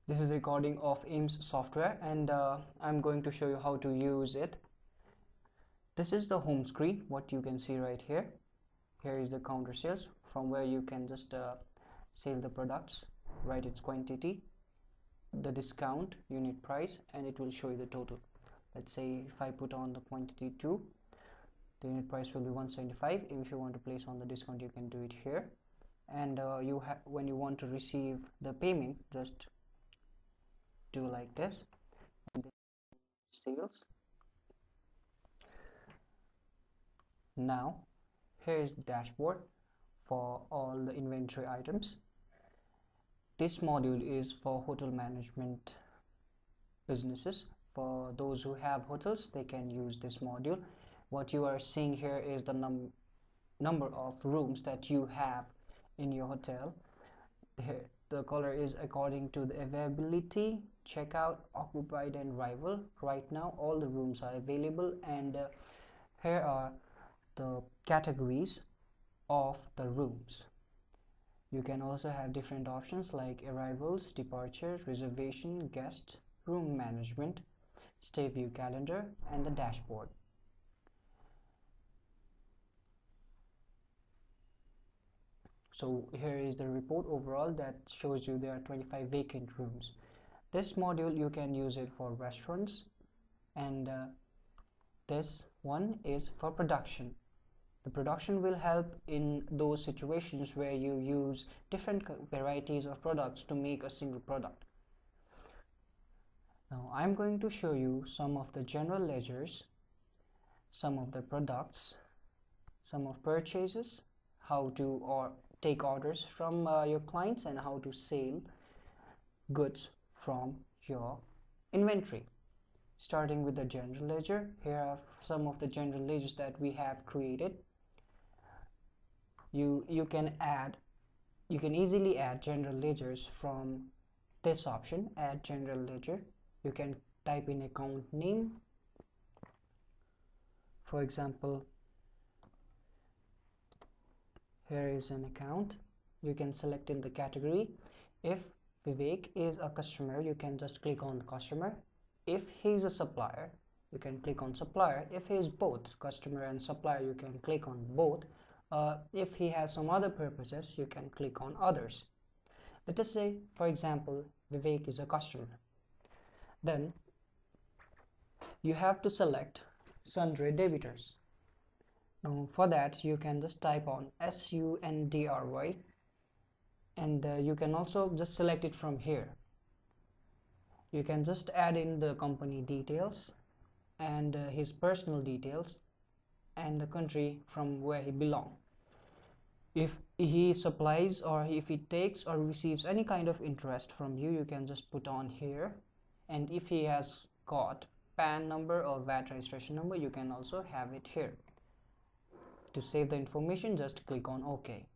This is recording of IMS software, and I'm going to show you how to use it. This is the home screen, what you can see right here. Here is the counter sales, from where you can just sell the products, write its quantity, the discount, unit price, and it will show you the total. Let's say if I put on the quantity 2, the unit price will be 175. If you want to place on the discount, you can do it here. And when you want to receive the payment, just do like this, and then sales. Now here is the dashboard for all the inventory items. This module is for hotel management businesses. For those who have hotels, they can use this module. What you are seeing here is the number of rooms that you have in your hotel. Here the color is according to the availability, checkout, occupied, and rival. Right now all the rooms are available, and here are the categories of the rooms. You can also have different options like arrivals, departure, reservation, guest, room management, stay view calendar, and the dashboard. So here is the report overall that shows you there are 25 vacant rooms. This module you can use it for restaurants, and this one is for production. The production will help in those situations where you use different varieties of products to make a single product. Now I'm going to show you some of the general ledgers, some of the products, some of purchases, how to take orders from your clients, and how to sell goods from your inventory. Starting with the general ledger, here are some of the general ledgers that we have created. You can easily add general ledgers from this option, add general ledger. You can type in account name, for example. Here is an account. You can select in the category. If Vivek is a customer, you can just click on customer. If he is a supplier, you can click on supplier. If he is both customer and supplier, you can click on both. If he has some other purposes, you can click on others. Let us say, for example, Vivek is a customer. Then you have to select sundry debitors. Now for that you can just type on SUNDRY, and you can also just select it from here. You can just add in the company details and his personal details and the country from where he belongs. If he supplies or if he takes or receives any kind of interest from you, you can just put on here. And if he has got PAN number or VAT registration number, you can also have it here. To save the information, just click on OK.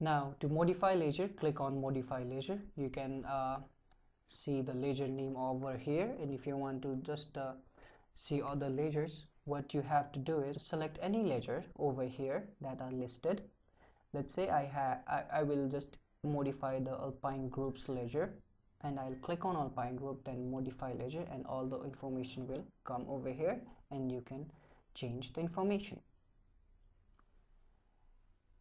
Now to modify ledger, click on modify ledger. You can see the ledger name over here, and if you want to just see other ledgers, what you have to do is select any ledger over here that are listed. Let's say I will just modify the Alpine Group's ledger, and I'll click on Alpine Group, then modify ledger, and all the information will come over here, and you can change the information.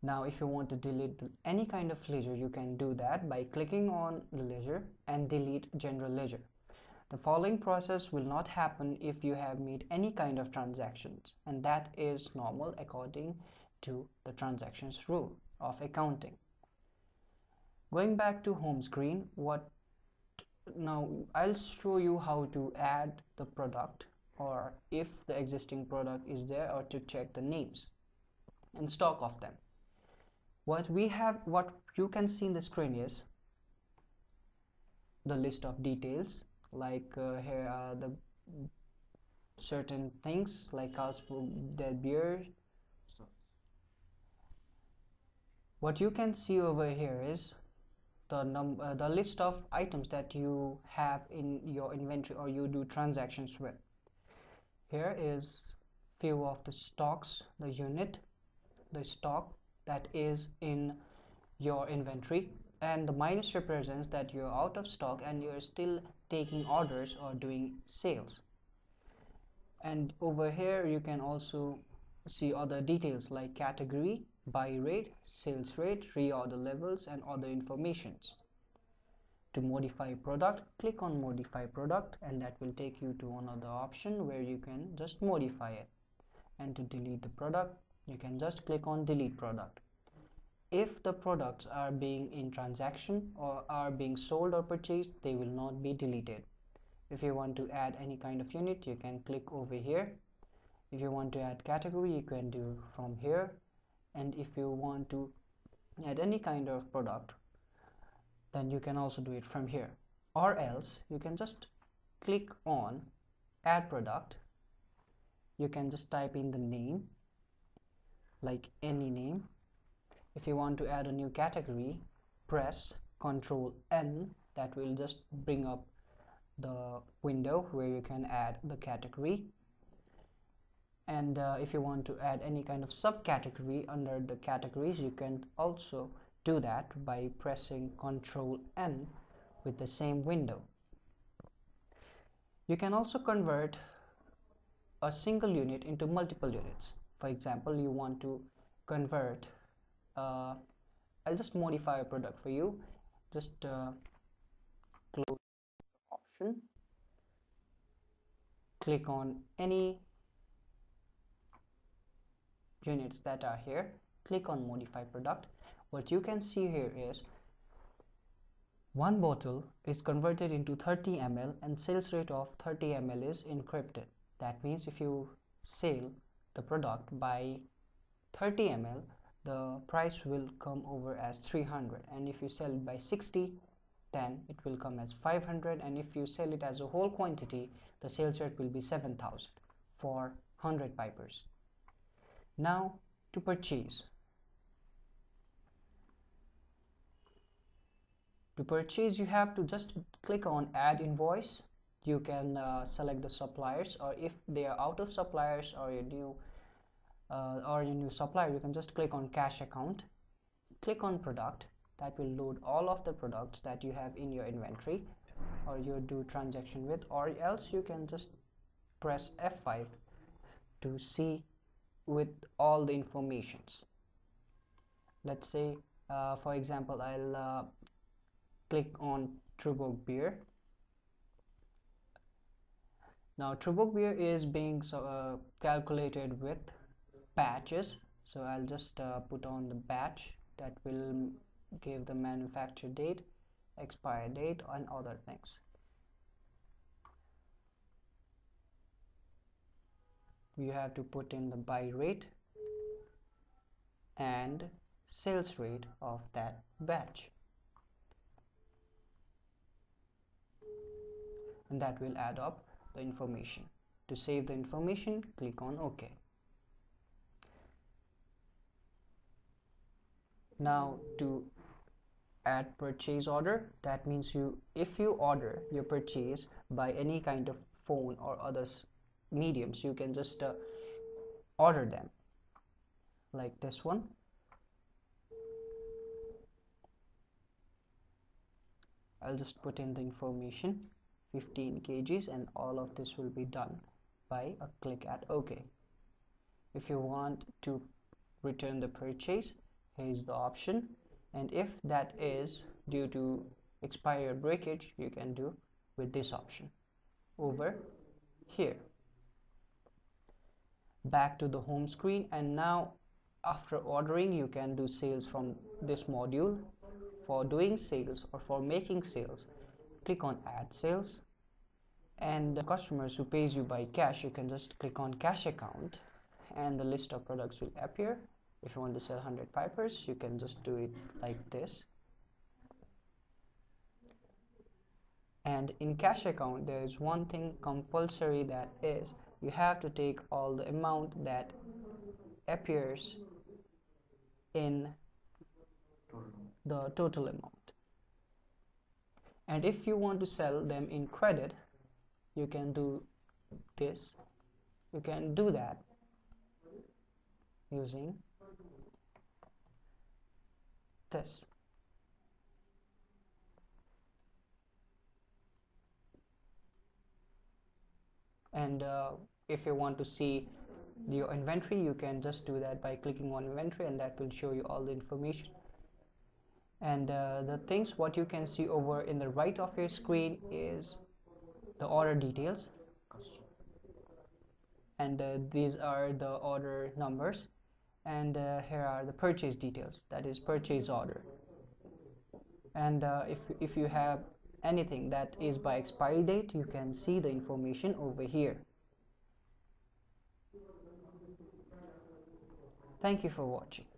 Now if you want to delete any kind of ledger, you can do that by clicking on the ledger and delete general ledger. The following process will not happen if you have made any kind of transactions, and that is normal according to the transactions rule of accounting. Going back to home screen, now I'll show you how to add the product, or if the existing product is there, or to check the names and stock of them. What you can see in the screen is the list of details, like here are the certain things like Carlsberg, their beer. What you can see over here is the list of items that you have in your inventory or you do transactions with. Here is few of the stocks, the unit, the stock that is in your inventory, and the minus represents that you're out of stock and you're still taking orders or doing sales. And over here you can also see other details like category, buy rate, sales rate, reorder levels, and other informations. To modify product, click on modify product, and that will take you to another option where you can just modify it. And to delete the product, you can just click on delete product. If the products are being in transaction or are being sold or purchased, they will not be deleted. If you want to add any kind of unit, you can click over here. If you want to add category, you can do from here. And if you want to add any kind of product, then you can also do it from here. Or else you can just click on add product. You can just type in the name, like any name. If you want to add a new category, press Ctrl N. That will just bring up the window where you can add the category. And if you want to add any kind of subcategory under the categories, you can also do that by pressing Ctrl N with the same window. You can also convert a single unit into multiple units. For example, you want to convert I'll just modify a product for you. Just close the option, click on any units that are here, click on modify product. What you can see here is one bottle is converted into 30 ml and sales rate of 30 ml is encrypted. That means if you sell the product by 30 ml, the price will come over as 300, and if you sell it by 60, then it will come as 500, and if you sell it as a whole quantity, the sales rate will be 7,000 for 100 pipers. Now to purchase. To purchase, you have to just click on add invoice. You can select the suppliers, or if they are out of suppliers or your new supplier, you can just click on cash account, click on product. That will load all of the products that you have in your inventory or you do transaction with, or else you can just press F5 to see with all the informations. Let's say for example, I'll click on Tuborg beer. Now Tuborg beer is being calculated with batches, so I'll just put on the batch. That will give the manufacture date, expire date, and other things. You have to put in the buy rate and sales rate of that batch, and that will add up the information. To save the information, click on OK. Now to add purchase order, that means if you order your purchase by any kind of phone or other mediums, you can just order them like this one. I'll just put in the information 15 kgs, and all of this will be done by a click at OK. If you want to return the purchase, here is the option, and if that is due to expiry or breakage, you can do with this option over here. Back to the home screen, and now after ordering, you can do sales from this module. For doing sales or for making sales, click on add sales, and the customers who pays you by cash, you can just click on cash account and the list of products will appear. If you want to sell 100 pipers, you can just do it like this. And in cash account, there is one thing compulsory, that is you have to take all the amount that appears in the total amount. And if you want to sell them in credit, you can do this. You can do that using this. And if you want to see your inventory, you can just do that by clicking on inventory, and that will show you all the information. And the things what you can see over in the right of your screen is the order details, and these are the order numbers, and here are the purchase details, that is purchase order. And if you have anything that is by expiry date, you can see the information over here. Thank you for watching.